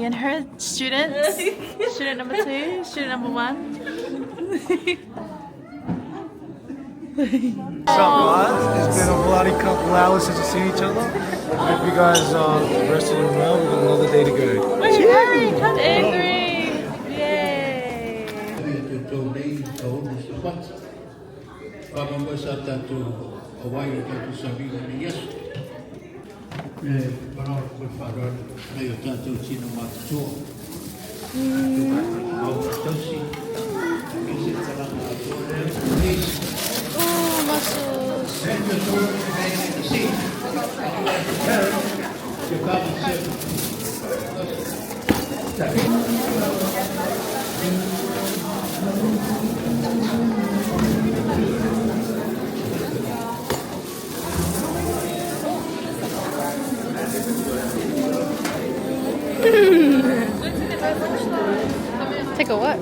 and her students. Student number 2, student number 1. What's up, guys? It's been a bloody couple hours since we've seen each other. Hope you guys rested and well. We've got another day to go. Yay! Cut angry! Yay! Oh, muscles! Take a what?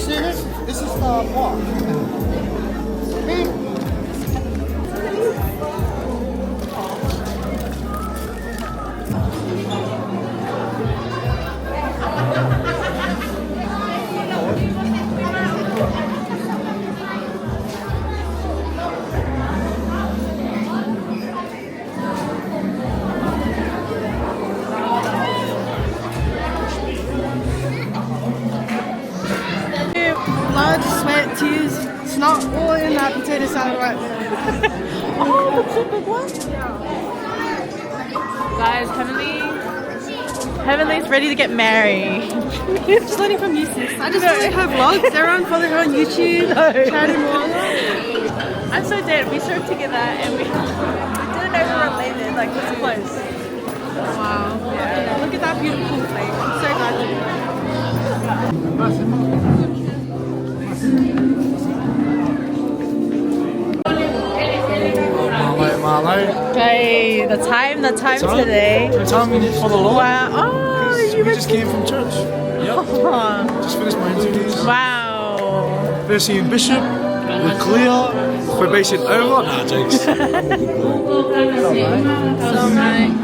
See this? This is the walk. Blood, sweat, tears, snot, all in that potato salad right now. Oh, the big one? Guys, Heavenly's ready to get married. Just learning from you, sis. I just follow her vlogs. Everyone follow her on YouTube. Manaola. I'm so dead. We served together and we didn't know we were related. Like, this close. Wow. Yeah. Look at that beautiful plate. I'm so glad to do Marlo. Okay, the time today. The time for the Lord. Wow. Oh, We just came from church. Yep. Just finished my interviews. Wow. We're seeing Bishop. We're clear. We're basing over. Nah, jokes. So nice.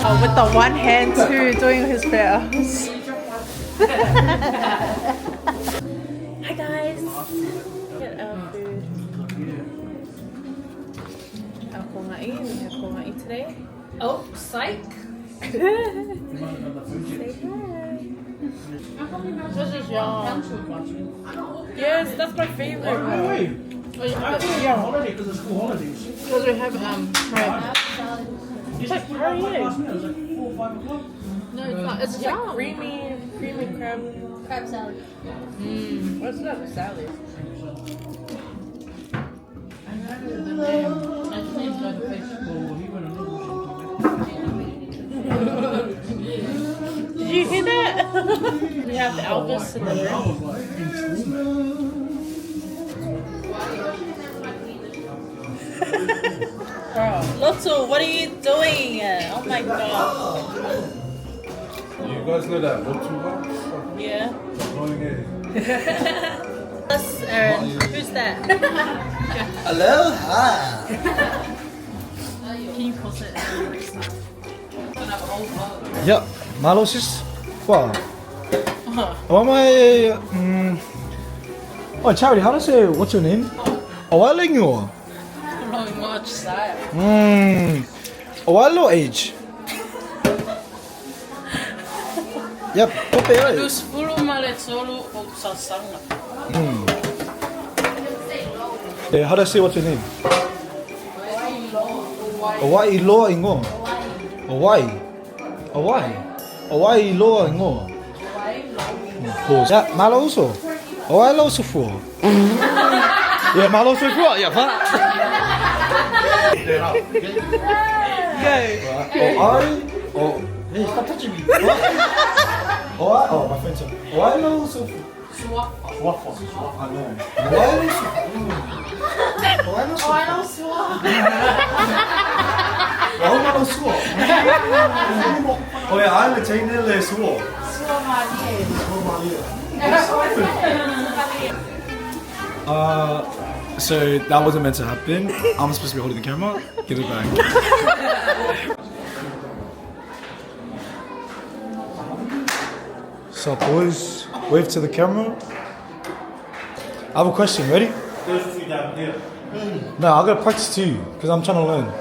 Oh, with the one hand too, doing his prayers. Hi guys. Get our food. Our kongai. We have kongai today. Oh, psych. Say hi. This is yum. Yes, that's my favorite. Oh, you have it? Yeah. Because we have crab. It's like curry. No, it's not. It's like creamy crab. Crab salad. What's that? Salad. Did you hear that? We have Elvis in the room. Lotto, what are you doing? Oh my god. You guys know that Lotto? Yeah. That's Aaron. Who's that? Aloha. Can you pause it? Yeah, Marlo sis. Wow. Oh my. Oh, Charity, how to say what's your name? Owalengo. Not much that. Owalo age. Yep, kope ai. Lus pulu malet solo o sasanga. How do I say what's your name? Hawaii loa ingo. Hawaii. Hawaii. Hawaii loa ingo. Yeah, Malo also. Oailo sufua. Yeah, malo sufua. Yeah, pa. Oh, hey, stop touching me. Oh, my friend said, Oailo sufua. Suafa. I know. Oailo sufua. Oailo sufua. Oailo sufua. Oh yeah, I le chain le sufua. So that wasn't meant to happen. I'm supposed to be holding the camera. Give it back. So boys, wave to the camera. I have a question. Ready? No, I gotta practice too because I'm trying to learn.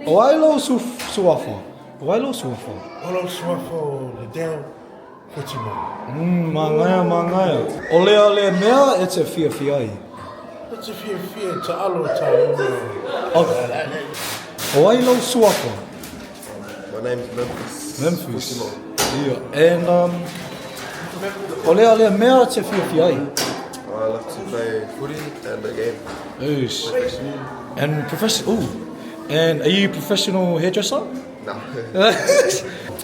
Oailo suafa. Oailo suafa. Olo suafo le deo FUATIMAU. Mangaya. Ole mea e te fia. It's a fear to alo ta. Oailo suafa. My name's Memphis. Yeah. And ole mea te fia. I love to play footy and the game. Yes. And and are you a professional hairdresser? No.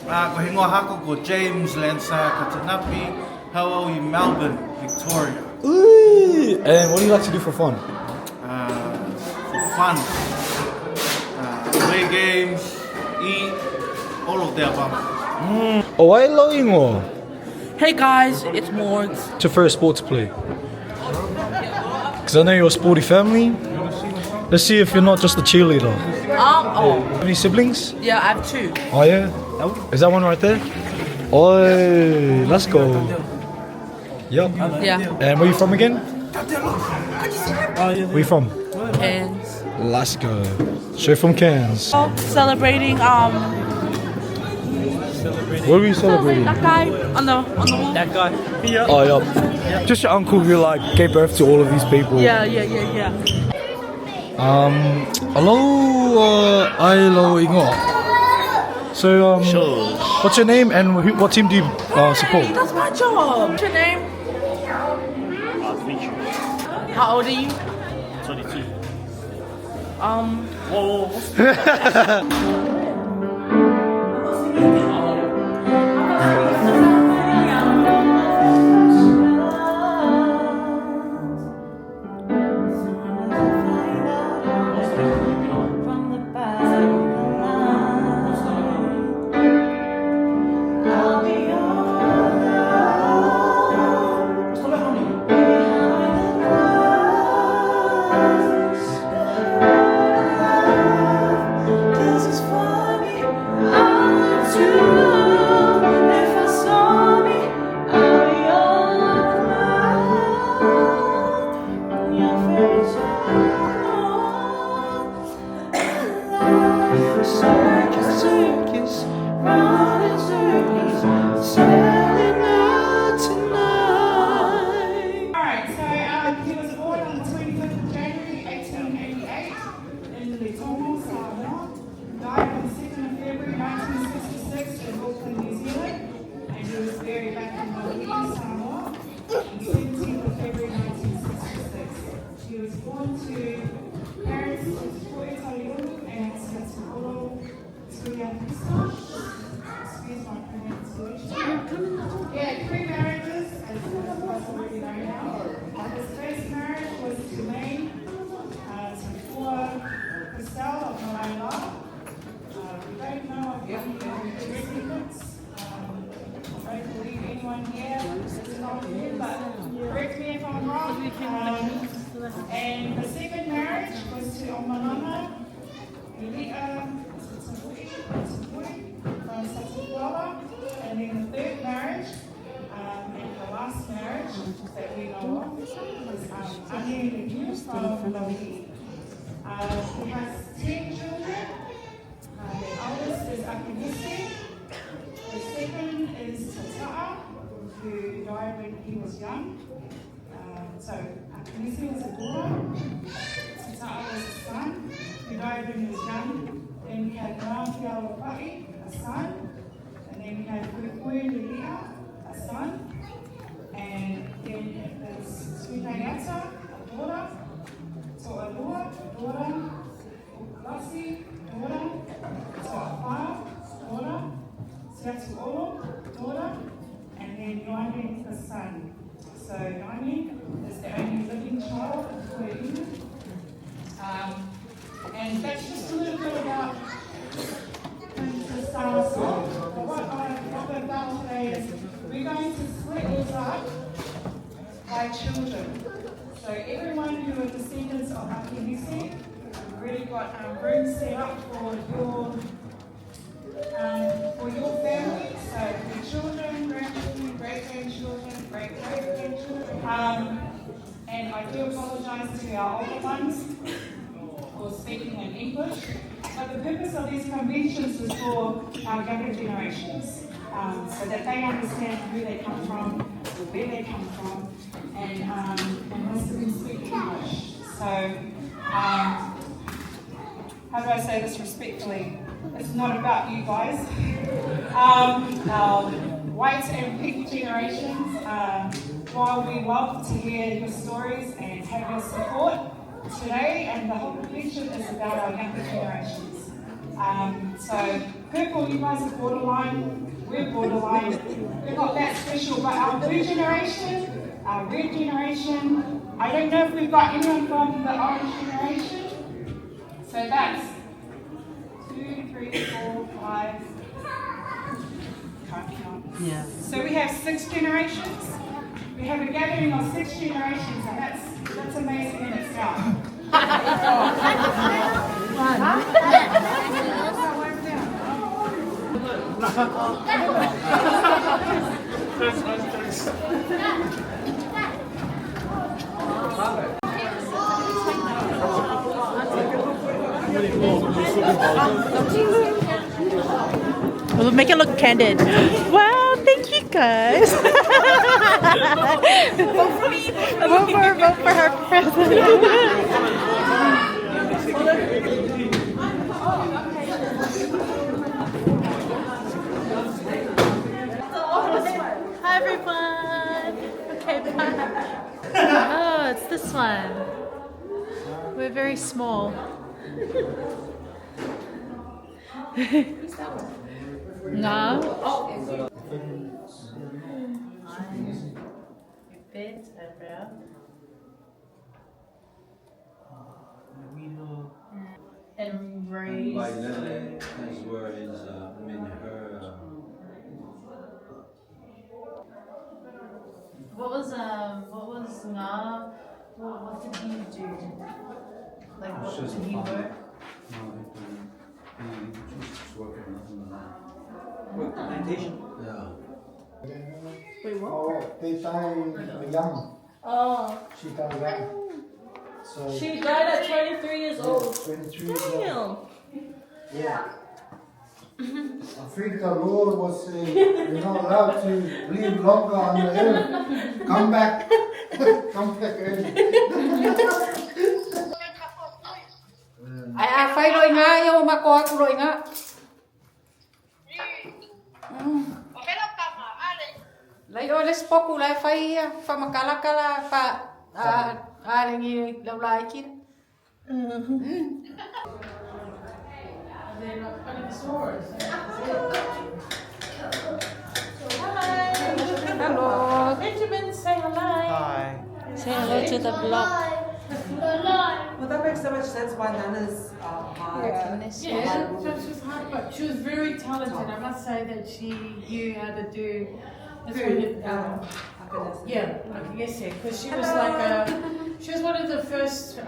Ko hingoa hako ko James Lansa Katanapi, Hello in Melbourne, Victoria. Ooh. And what do you like to do for fun? For fun, play games, eat, all of the above. Oailo ingo. Hey guys, it's Morgs. What's your first sport to play? Because I know you're a sporty family. Let's see if you're not just a cheerleader. Have any siblings? Yeah, I have 2. Oh yeah? Is that one right there? Oh, let's go. Yep. Yeah. And where you from again? Where you from? Cairns. Let's go. Straight from Cairns. Celebrating What are we celebrating? that guy on the wall. That guy. Yeah. Oh yeah. Just your uncle who like gave birth to all of these people. Yeah. Hello, Ailo Ingo. So, what's your name and what team do you support? Hey, that's my job. What's your name? How old are you? 22. Yeah, 3 marriages, as already know now. His first marriage was to me, Christelle of Manaola. We don't know if any secrets. I don't believe anyone here is not here, but correct me if I'm wrong. And the second marriage was to Ohana, from Samoa, and then the third marriage, and the last marriage that we know of, was Ane from Hawaii. He has 10 children. The eldest is Akinisi. The second is Tata'a, who died when he was young. So Akinisi was a daughter. Tata'a was a son, who died when he was young. Then we had Manaola, a son. And then we had Kuikuilia, a son. And then there's Sweetayata, a daughter. To'alua, daughter. Ukulasi, daughter. To'awha, daughter. Siatu'olo, daughter. And then Yoime, the son. So Yoime is the only living child of Fuatimau. And that's just a little bit about the stars. What we've done today is we're going to split these up by children. So everyone who are descendants of Akimisi, we've already got rooms set up for your family. So your children, grandchildren, great-grandchildren, great-great-grandchildren. And I do apologise to our older ones for speaking in English. But the purpose of these conventions is for our younger generations, so that they understand who they come from, where they come from, and most of them speak English. So, how do I say this respectfully? It's not about you guys. Our white and pink generations, while we love to hear your stories and have your support, today and the whole convention is about our younger generations. So, purple, you guys are borderline, we're borderline, we're not that special, but our blue generation, our red generation, I don't know if we've got anyone from the orange generation. So that's 2, 3, 4, 5, can't count. Yeah. So we have 6 generations. We have a gathering of 6 generations, and that's amazing in itself. We'll make it look candid. Wow, thank you guys. Vote for me. Vote for her president. Hi everyone. Okay, bye. Oh, it's this one. We're very small. No. And raised. By Lele, as well as her. What was Nga? What did he do? Like what did he work? No, he just working on plantation. Yeah. Wait, what? Oh, they died young. Oh, She died young. So she died at 23 years old. 23 years old. Yeah. I think the Lord was saying, you're not allowed to live longer on the earth. Come back. Come back early. Ai phai loi nga yo ma ko aku loi nga. Lai o les poku lai phai fa makala kala fa ale ngi lau lai kin. Hello. Benjamin, say hello. Hi. Say hello to the vlog. Well, that makes so much sense why Nana's hard. Yeah, she was hard, but she was very talented. I must say that she knew how to do. Yeah, yes, yeah, because she was like she was one of the first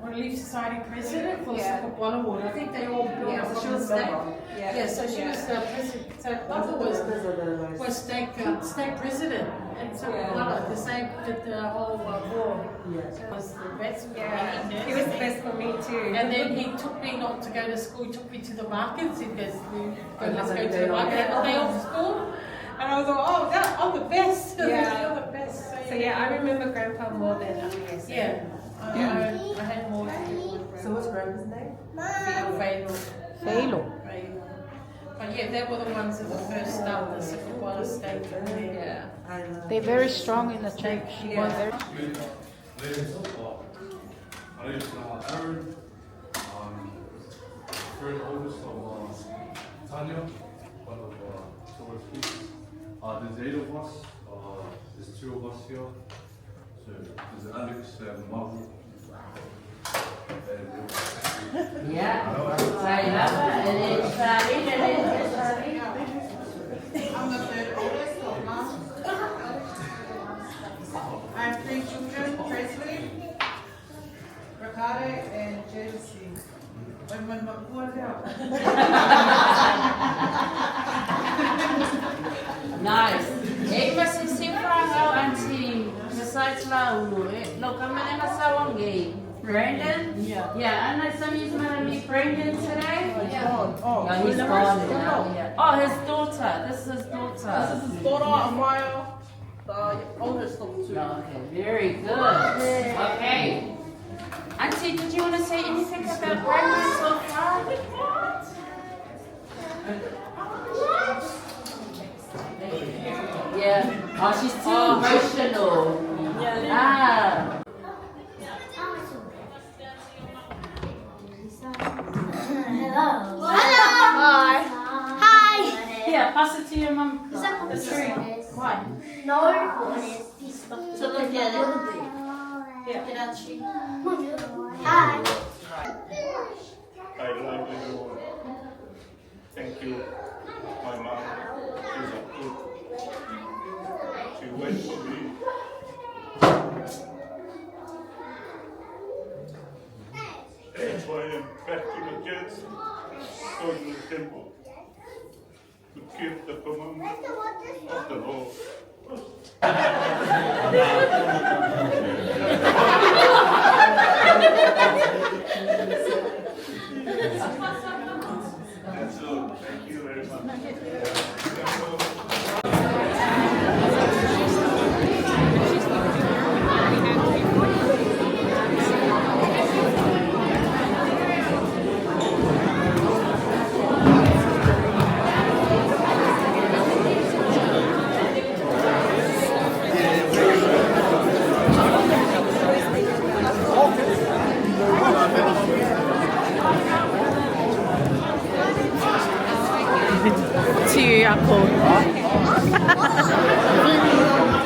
Relief Society president for Walla Ward. I think they all brought up she was state. Yeah, So she was the president. So Papa was state president, and so Walla, the same did the whole war. So it was the best. He was the best for me too. And then he took me not to go to school. He took me to the markets. He goes, let's go to the market. Have a day off school. And I was like, oh, I'm the best. Yeah. You're the best. So yeah, I remember Grandpa more than Yeah. I had more. So what's Grandpa's name? Failo. Failo. But Yeah, they were the ones that were first started the Sequoia State. Yeah. They're very strong in the church. Yeah. Very... My name is Aaron. Third oldest of Tanya, one of Sora's kids. There's 8 of us. There's 2 of us here. So there's Alex and Marvel. Yeah. I'm the third oldest of mom. I have 3 children, Presley, Ricardo, and Jersey. Nice. Ek was in Singapore anti besides Laulu. No kamene hasawang Brandon? Yeah, and my son is going to meet Brandon today. Yeah, he's gone now. Yeah. Oh, his daughter. This is his daughter. This is his daughter, Amaya, the oldest of 2. Okay, very good. Okay. Auntie, did you want to say anything about Brandon so far? Yeah. Oh, she's too emotional. Ah. Hello. Hi. Hi. Yeah, pass it to your mum. Is that the tree? Why? No. So look at it. Yeah. Get out tree. Hi. I'd like to thank you, my mom. She's a good. She went for me. That's why I'm back to the kids, go to the temple, to keep the commandment of the Lord. That's all. Thank you very much.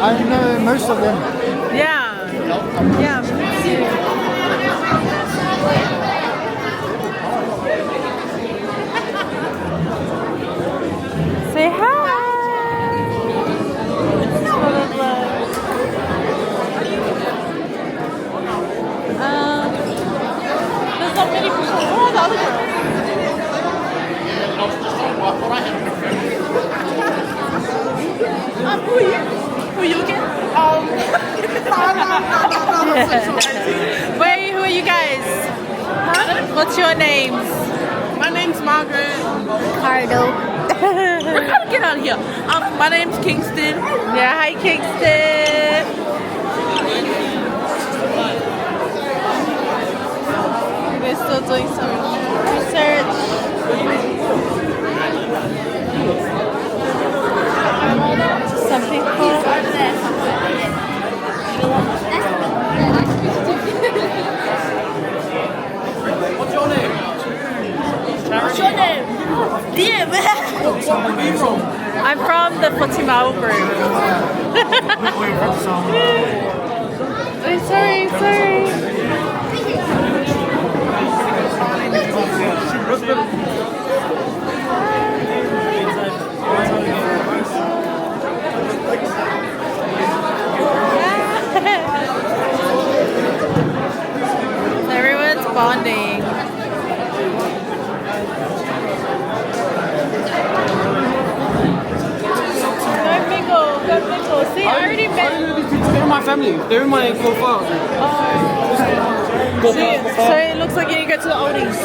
I know most of them. Yeah. Yeah, me too. Say hi. There's not many people. Where are the other girls? Who are you? Who are you again? Wait, who are you guys? Huh? What's your names? My name's Margaret. Ricardo. Ricardo, get out of here. My name's Kingston. Yeah, hi Kingston. We're still doing some research. Some people. What's your name? What's your name? Dear man. Where are you from? I'm from the FUATIMAU group. Sorry. Everyone's bonding. Go mingle. See, I already met. They're in my family. They're in my profile. So it looks like you need to go to the oldies.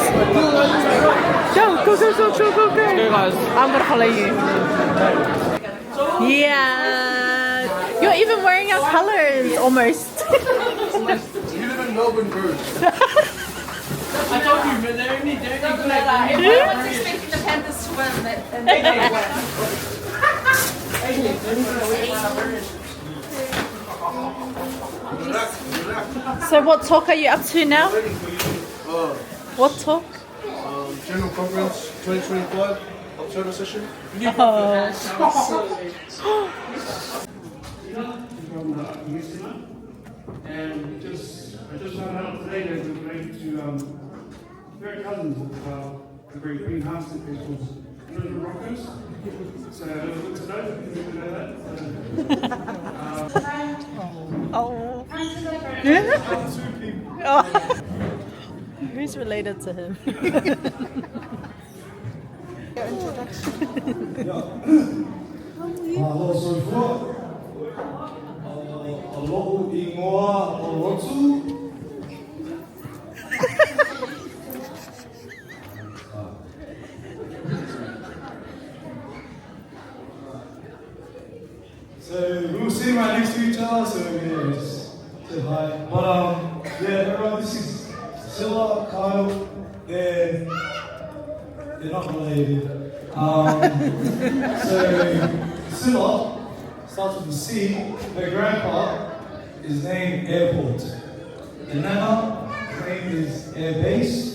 Go. Okay, guys. I'm gonna follow you. Yeah. You're even wearing our colors almost. You live in Melbourne, bro. I told you, man. They're only good. Everyone was expecting the Panthers to So what talk are you up to now? What talk? General Conference 2025 October session. And I just found out today that we're going to third cousins of the great Queen Hampton peoples, the Rockers. So it was good to know. Didn't know that. Who's related to him? So we'll see right next to each other, so yeah, just say hi. But yeah, everyone, this is Silla, Kyle, and they're not related. So Silla starts with a C. Her grandpa is named Airport. And Nana, his name is Airbase.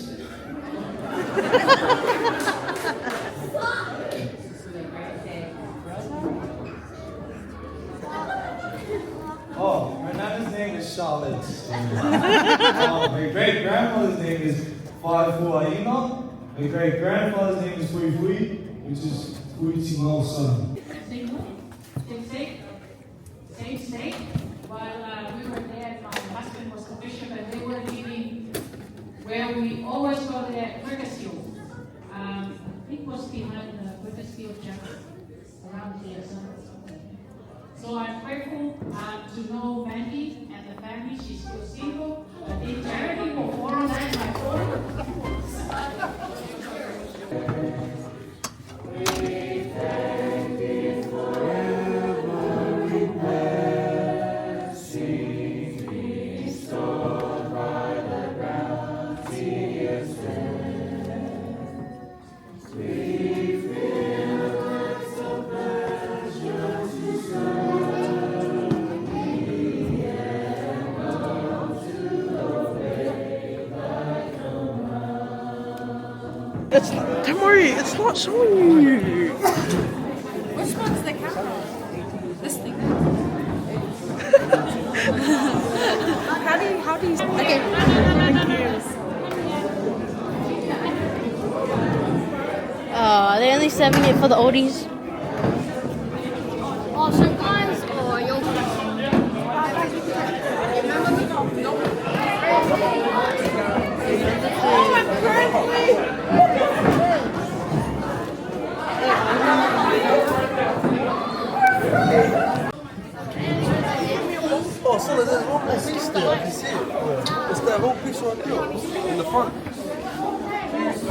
Oh, my nana's name is Charlotte. My great-grandmother's name is FUATIMAU. My great-grandfather's name is FUATIMAU, which is FUATIMAU son. Same state. While we were there, my husband was the bishop, and they were living where we always go there, Wethersfield. I think it was behind the Wethersfield Chapel, around here somewhere. So I'm grateful to know Mandy and the family. She's still single. They married him for 4 nights, my phone. Don't worry, it's not showing you. Which one's the camera? This thing. How do you okay. Thank you. Are they only serving it for the oldies? Oh, so guys, or you'll Oh, so there's one more piece there. I can see it. It's that whole piece right there in the front.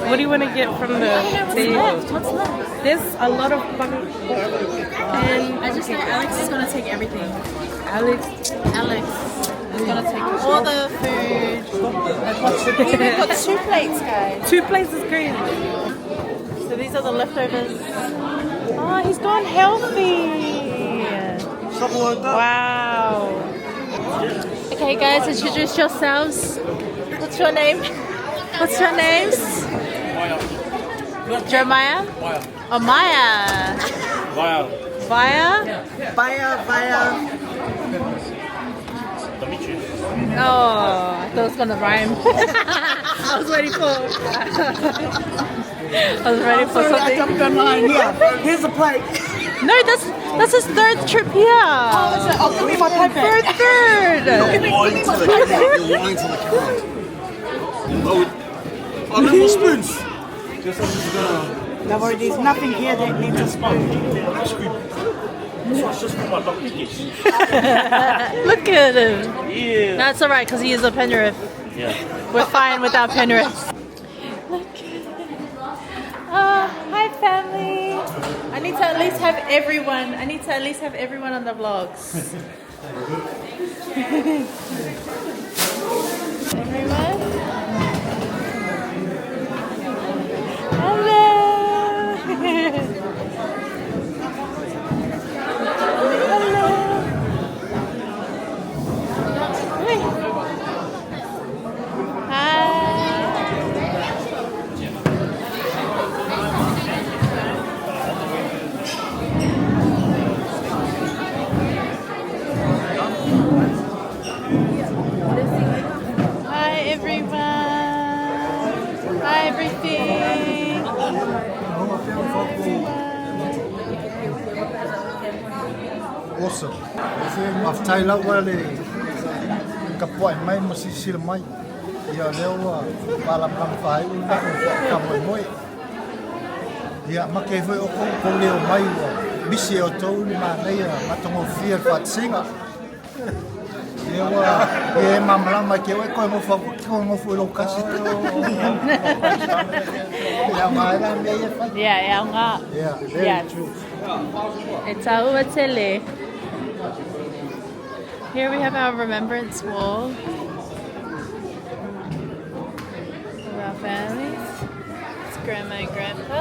What do you want to get from the table? What's left? There's a lot of fucking. And I just know Alex is gonna take everything. Alex is gonna take all the food. We've got 2 plates, guys. 2 plates is great. So these are the leftovers. Oh, he's gone healthy. Something like that. Wow. Okay, guys, introduce yourselves. What's your name? What's your names? Jeremiah? Oh, Maya. Via? Oh, I thought it was gonna rhyme. I was ready for. Something. I jumped on mine. Yeah, here's a plate. No, that's his 3rd trip here. Oh, is it? Oh, give me my plate back. Third. You're lying to the camera. You're lying to the camera. Oh, little spoons. Just gonna. Don't worry, there's nothing here that needs a spoon. Look at him. Yeah. That's alright, because he is a Penrith. Yeah. We're fine without Penrith. Look at him. Oh, hi family. I need to at least have everyone. On the vlogs. Everyone? Hello. leaving. Awesome. After la wale kapoi mai masisir mai. Ya leo malam fai uta ka moi. Ya makeve o ko leo mai wa bisi o tau ni mai matongo fier fatsinga. Ya mamla mai ke ko mo fu lo kasi. Ya mai la me ya. Yeah, nga. Yeah, very Yes. true. It's Auatele. Here we have our remembrance wall of our families. It's Grandma and Grandpa.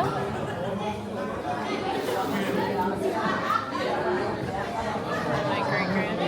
My great-grandma.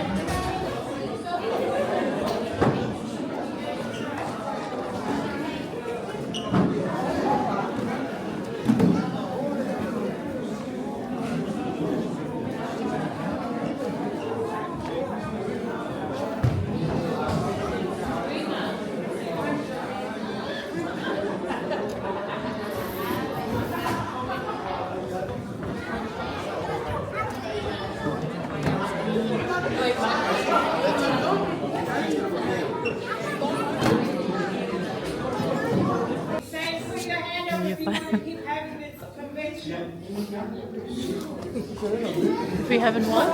We haven't what?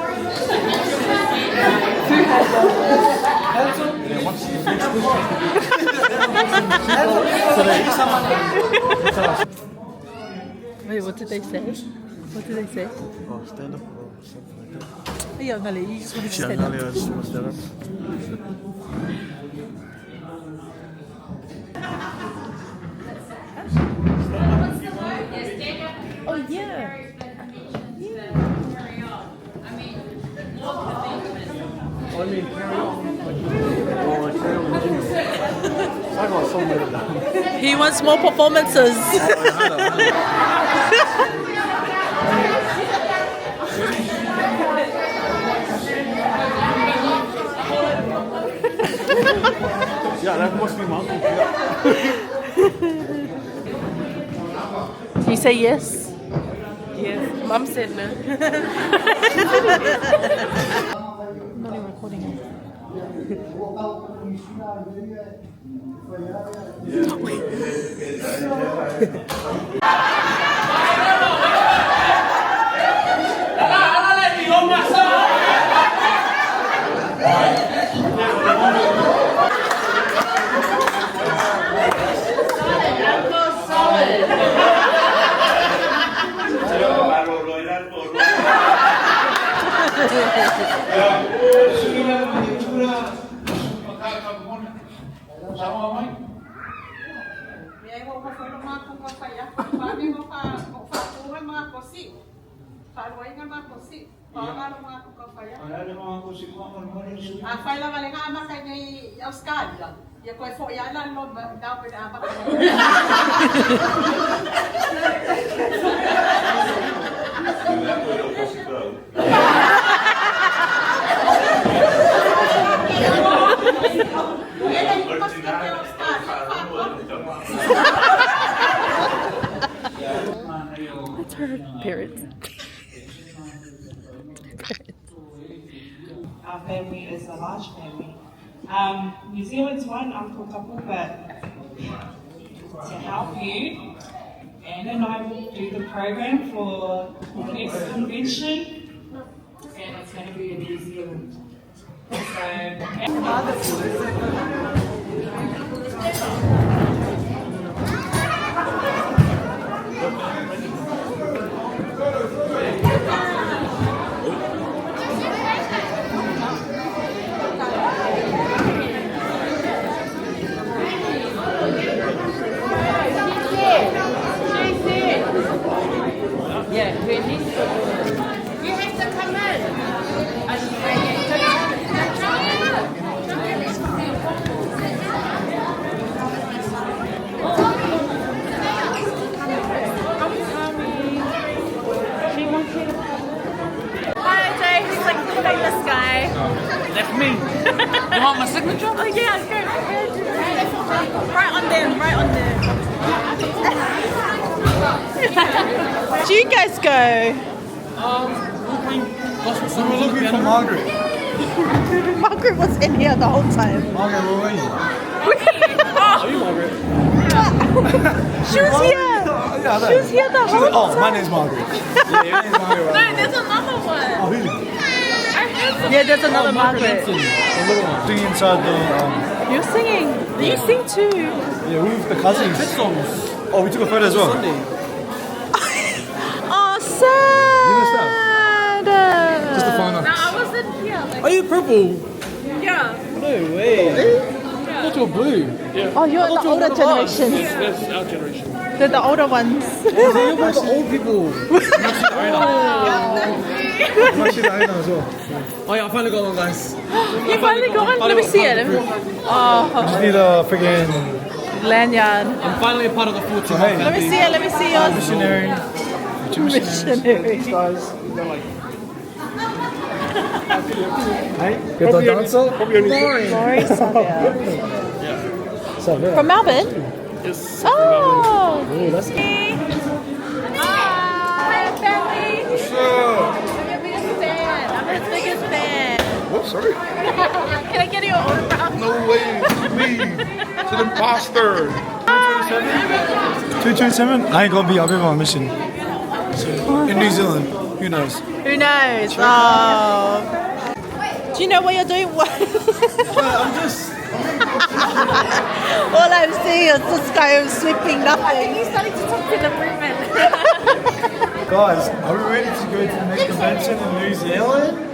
Wait, what did they say? What did they say? Oh, stand up. Yeah, no, you just want to stand up. Stand up. Oh, yeah. He wants more performances. Yeah, that must be my uncle. You say yes? Yes. Mom said no. I'm not even recording it. That's her parents. Our family is a large family. New Zealand's one uncle couple, but to help you, Anna and I will do the program for the next convention, and it's going to be in New Zealand. Yeah, we need to. You have to come in. Hi, Jay. He's like the famous guy. That's me. You want my signature? Oh, yeah, go. Right on them, right on them. Do you guys go? So we're looking for Margaret. Margaret was in here the whole time. Margaret, where were you? Are you Margaret? She was here. Yeah, I know. She was here the whole time. Oh, my name's Margaret. Yeah, your name's Margaret, right? No, there's another one. Oh, who? Yeah, there's another Margaret. Singing inside the. You're singing. You sing too. Yeah, with the cousins. Oh, we took a photo as well. Oh, sad. Just to find out. No, I wasn't here. Like, Are you purple? yeah. No way. I thought you were blue. Yeah. Oh, you're the older generation. That's our generation. They're the older ones. You're one of the old people. I'm actually the owner as well. Oh yeah, I finally got one, guys. You finally got one? Let me see it. Oh. Just need a friggin' lanyard. I'm finally a part of the FUATIMAU family. Let me see it. Let me see yours. Missionary. Missionary. Hey, get the dancer? Glory Savia. From Melbourne? Yes. Oh. That's Hi, family. What's up? I'm your biggest fan. I'm his biggest fan. What? Sorry? Can I get your autograph? No way. Please. It's an imposter. 227? I ain't gonna be. I'll be on a mission. In New Zealand. Who knows? Who knows? Oh. Do you know what you're doing? I'm just. All I'm seeing is this guy sweeping nothing. He's starting to talk to the women. Guys, are we ready to go to the next convention in New Zealand?